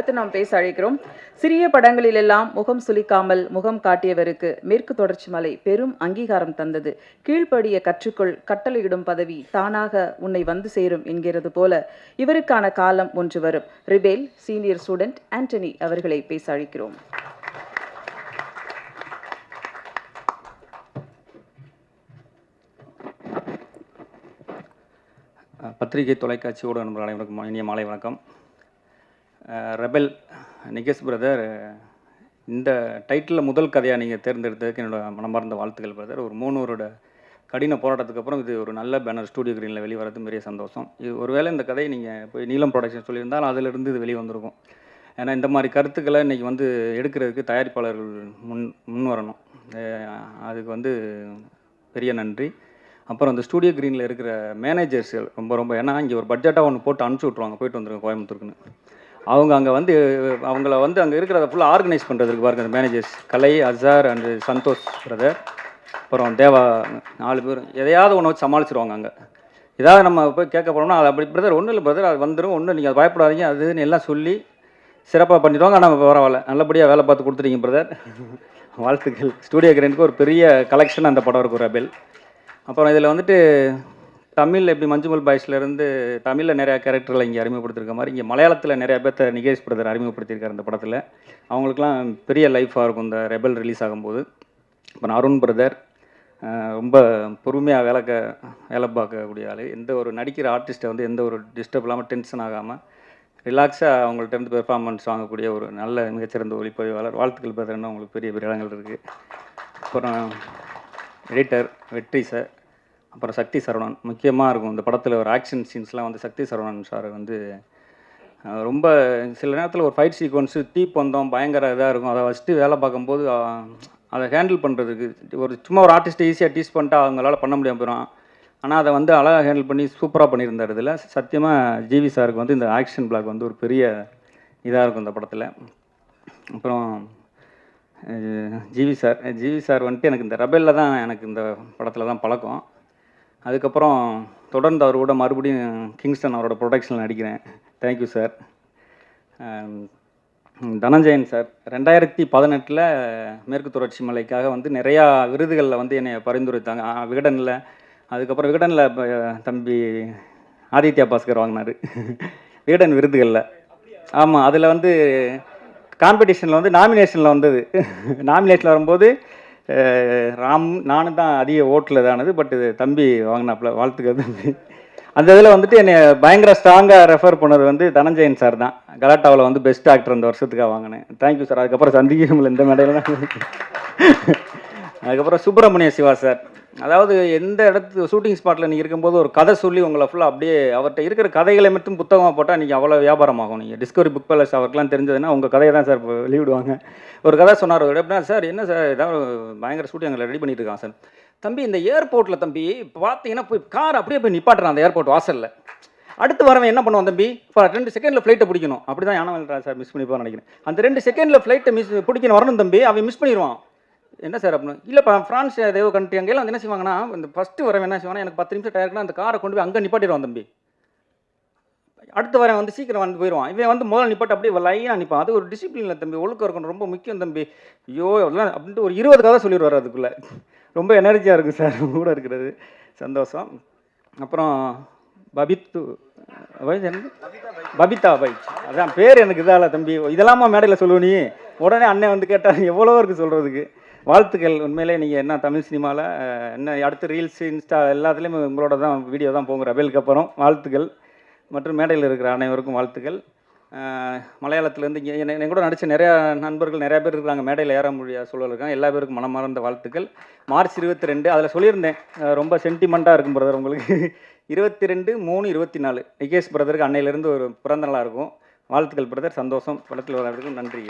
அடுத்து நாம் பேச அழைக்கிறோம். சிறிய படங்களிலெல்லாம் முகம் சுளிக்காமல் முகம் காட்டியவருக்கு மேற்கு தொடர்ச்சி மலை பெரும் அங்கீகாரம் தந்தது. கீழ்ப்படிய கற்றுக்கொள், கட்டளையிடும் பதவி தானாக உன்னை வந்து சேரும் என்கிறது போல இவருக்கான காலம் ஒன்று வரும். ரிபேல் சீனியர் ஸ்டூடெண்ட் ஆண்டனி அவர்களை பேச அழைக்கிறோம். பத்திரிகை தொலைக்காட்சி ஊடக நண்பர்கள் அனைவருக்கும் இனிய மாலை வணக்கம். ரெபெல் நிகேஷ் பிரதர், இந்த டைட்டிலில் முதல் கதையாக நீங்கள் தேர்ந்தெடுத்ததுக்கு என்னோட மனமார்ந்த வாழ்த்துக்கள் பிரதர். ஒரு 3 வருட கடின போராட்டத்துக்கு அப்புறம் இது ஒரு நல்ல பேனர் ஸ்டூடியோ கிரீனில் வெளிவரது பெரிய சந்தோஷம். இது ஒருவேளை இந்த கதையை நீங்கள் போய் நீலம் ப்ரொடக்ஷன் சொல்லியிருந்தால் அதிலிருந்து இது வெளியே வந்திருக்கும். ஏன்னா இந்த மாதிரி கருத்துக்களை இன்றைக்கி எடுக்கிறதுக்கு தயாரிப்பாளர்கள் முன் வரணும். அதுக்கு பெரிய நன்றி. அப்புறம் அந்த ஸ்டூடியோ கிரீனில் இருக்கிற மேனேஜர்ஸ்கள் ரொம்ப ஏன்னா இங்கே ஒரு பட்ஜெட்டாக ஒன்று போட்டு அனுப்பிச்சி விட்ருவாங்க, போயிட்டு வந்துருங்க கோயம்புத்தூருக்குன்னு. அவங்க அங்கே அவங்கள அங்கே இருக்கிறத ஃபுல்லாக ஆர்கனைஸ் பண்ணுறதுக்கு பாருங்க அந்த managers Kalai, Azhar and Santhosh brother, அப்புறம் தேவா 4 பேர் எதையாவது ஒன்று வச்சு சமாளிச்சிருவாங்க. அங்கே ஏதாவது நம்ம போய் கேட்க போனோம்னா அது அப்படி பிரதர் ஒன்றும் இல்லை பிரதர், அது வந்துடும், ஒன்றும் நீங்கள் அதை பயப்படாதீங்க அதுன்னு எல்லாம் சொல்லி சிறப்பாக பண்ணிடுவாங்க. ஆனால் பரவாயில்ல, நல்லபடியாக வேலை பார்த்து கொடுத்துட்டீங்க பிரதர், வாழ்த்துக்கள். ஸ்டூடியோ கிரீனுக்கு ஒரு பெரிய கலெக்ஷன் அந்த படம் இருக்கும் ரெபெல். அப்புறம் இதில் தமிழ் எப்படி மஞ்சுமல் பாய்ஸ்லேருந்து தமிழில் நிறையா கேரக்டரில் இங்கே அறிமுகப்படுத்திருக்க மாதிரி இங்கே மலையாளத்தில் நிறையா பேர்த்த நிகேஷ் பிரதர் அறிமுகப்படுத்தியிருக்காரு இந்த படத்தில். அவங்களுக்குலாம் பெரிய லைஃபாக இருக்கும் இந்த ரெபெல் ரிலீஸ் ஆகும்போது. அப்புறம் அருண் பிரதர் ரொம்ப பொறுமையாக வேலை பார்க்கக்கூடிய ஆள். எந்த ஒரு நடிக்கிற ஆர்டிஸ்ட்டை எந்த ஒரு டிஸ்டர்ப் இல்லாமல் டென்ஷன் ஆகாமல் ரிலாக்ஸாக அவங்கள்ட்ட பெர்ஃபார்மன்ஸ் வாங்கக்கூடிய ஒரு நல்ல மிகச்சிறந்த ஒளிப்பதிவாளர். வாழ்த்துக்கள் பிரதர்னா உங்களுக்கு பெரிய இடங்கள் இருக்குது. அப்புறம் எடிட்டர் வெற்றி சார், அப்புறம் சக்தி சரவணன் முக்கியமாக இருக்கும் இந்த படத்தில். ஒரு ஆக்ஷன் சீன்ஸ்லாம் சக்தி சரவணன் சார் ரொம்ப சில நேரத்தில் ஒரு ஃபைட் சீக்வன்ஸு தீப்பந்தம் பயங்கர இதாக இருக்கும். அதை வச்சுட்டு வேலை பார்க்கும்போது அதை ஹேண்டில் பண்ணுறதுக்கு சும்மா ஒரு ஆர்டிஸ்ட்டை ஈஸியாக டீஸ் பண்ணிட்டு அவங்களால பண்ண முடியாமல் போயிடும். ஆனால் அதை அழகாக ஹேண்டில் பண்ணி சூப்பராக பண்ணியிருந்தார். இதில் சத்தியமாக ஜிவி சாருக்கு இந்த ஆக்ஷன் பிளாக் ஒரு பெரிய இதாக இருக்கும் இந்த படத்தில். அப்புறம் ஜிவி சார் எனக்கு இந்த ரெபெல்லில் தான் எனக்கு இந்த படத்தில் தான் பழக்கம். அதுக்கப்புறம் தொடர்ந்து அவர் கூட மறுபடியும் கிங்ஸ்டன் அவரோட ப்ரொடக்ஷனில் நடிக்கிறேன். Thank you sir. தனஞ்சயன் சார் 2018 மேற்கு தொடர்ச்சி மலைக்காக நிறையா விருதுகளில் என்னை பரிந்துரைத்தாங்க விகடனில். அதுக்கப்புறம் விகடனில் தம்பி ஆதித்யா பாஸ்கர் வாங்கினார் விகடன் விருதுகளில். ஆமாம், அதில் காம்படிஷனில் நாமினேஷனில் நாமினேஷனில் வரும்போது நானும் தான் அதிக ஓட்டில் தானது. பட் இது தம்பி வாங்கினாப்புல, வாழ்த்துக்கள் தம்பி. அந்த இதில் என்னை பயங்கர ஸ்ட்ராங்காக ரெஃபர் பண்ணது தனஞ்சயன் சார் தான். கலாட்டாவில் பெஸ்ட் ஆக்டர் அந்த வருஷத்துக்காக வாங்கினேன். Thank you sir. அதுக்கப்புறம் சந்திக்கல இந்த மேடையில் தான். அதுக்கப்புறம் சுப்பிரமணிய சிவா சார், அதாவது எந்த ஷூட்டிங் ஸ்பாட்டில் நீங்கள் இருக்கும்போது ஒரு கதை சொல்லி உங்களை ஃபுல்லாக அப்படியே அவர்கிட்ட இருக்கிற கதைகளை மட்டும் புத்தகமாக போட்டால் நீங்கள் அவ்வளோ வியாபாரமாகும். நீங்கள் டிஸ்கவரி புக் பேலஸ் அவருக்கெலாம் தெரிஞ்சதுன்னா உங்கள் கதையை தான் சார் வெளியிடுவாங்க. ஒரு கதை சொன்னார் எப்படின்னா, சார் என்ன சார் ஏதாவது பயங்கர ஷூட்டிங் அங்கே ரெடி பண்ணிட்டு இருக்கான் சார். தம்பி இந்த ஏர்போர்ட்டில் தம்பி இப்போ பார்த்தீங்கன்னா போய் கார் அப்படியே போய் நிப்பாட்டுறான் அந்த ஏர்போர்ட் வாசலில். அடுத்து வரவன் என்ன பண்ணுவான் தம்பி, இப்போ 2 செகண்டில் ஃப்ளைட்டை பிடிக்கணும். அப்படி தான் யானவல்ரா சார் மிஸ் பண்ணிப்பான்னு நினைக்கிறேன். அந்த 2 செகண்டில் ஃப்ளைட்டை பிடிக்கணும் வரணும் தம்பி, அவன் மிஸ் பண்ணிடுவான். என்ன சார் அப்படின்னு, இல்லைப்பா ஃப்ரான்ஸ் ஏதோ கண்ட்ரி அங்கெல்லாம் என்ன செய்வாங்கன்னா இந்த ஃபஸ்ட்டு வரவன் என்ன செய்வாங்கன்னா எனக்கு 10 நிமிஷம் டயர்னா அந்த காரை கொண்டு போய் அங்கே நிப்பாட்டிடுவான் தம்பி. அடுத்து வரவன் சீக்கிரம் போயிடுவான். இவன் முதல்ல நிப்பாட்டு அப்படியே லைனாக நிற்பான். அது ஒரு டிசிப்ளினில் தம்பி, ஒழுக்கம் இருக்கணும், ரொம்ப முக்கியம் தம்பி. ஐயோ எல்லாம் அப்படின்ட்டு ஒரு 20 கதை சொல்லிடுவார். அதுக்குள்ளே ரொம்ப எனர்ஜியாக இருக்குது சார் கூட இருக்கிறது, சந்தோஷம். அப்புறம் பபிதா பை, அதான் பேர் எனக்கு இதால தம்பி, இதெல்லாமா மேடையில் சொல்லுவ நீ. உடனே அண்ணன் கேட்டார், எவ்வளோ இருக்குது சொல்கிறதுக்கு. வாழ்த்துக்கள். உண்மையிலே நீங்கள் என்ன தமிழ் சினிமாவில் என்ன அடுத்து ரீல்ஸ் இன்ஸ்டா எல்லாத்துலேயும் உங்களோட தான் வீடியோ தான் போங்க ரெபெலுக்கு அப்புறம். வாழ்த்துக்கள். மற்றும் மேடையில் இருக்கிற அனைவருக்கும் வாழ்த்துக்கள். மலையாளத்துலேருந்து இங்கே என் கூட நடித்த நிறையா நண்பர்கள் நிறையா பேர் இருக்கிறாங்க, மேடையில் ஏற முடியாத சூழல் இருக்காங்க. எல்லா பேருக்கும் மனமார்ந்த வாழ்த்துக்கள். மார்ச் 22 அதில் சொல்லியிருந்தேன் ரொம்ப சென்டிமெண்ட்டாக இருக்கும் பிரதர் உங்களுக்கு. 22/3/24 நிகேஷ் பிரதருக்கு அன்னையிலேருந்து ஒரு பிறந்த நாளாக இருக்கும். வாழ்த்துக்கள் பிரதர், சந்தோஷம். படத்தில் வர்றதுக்கும் நன்றி.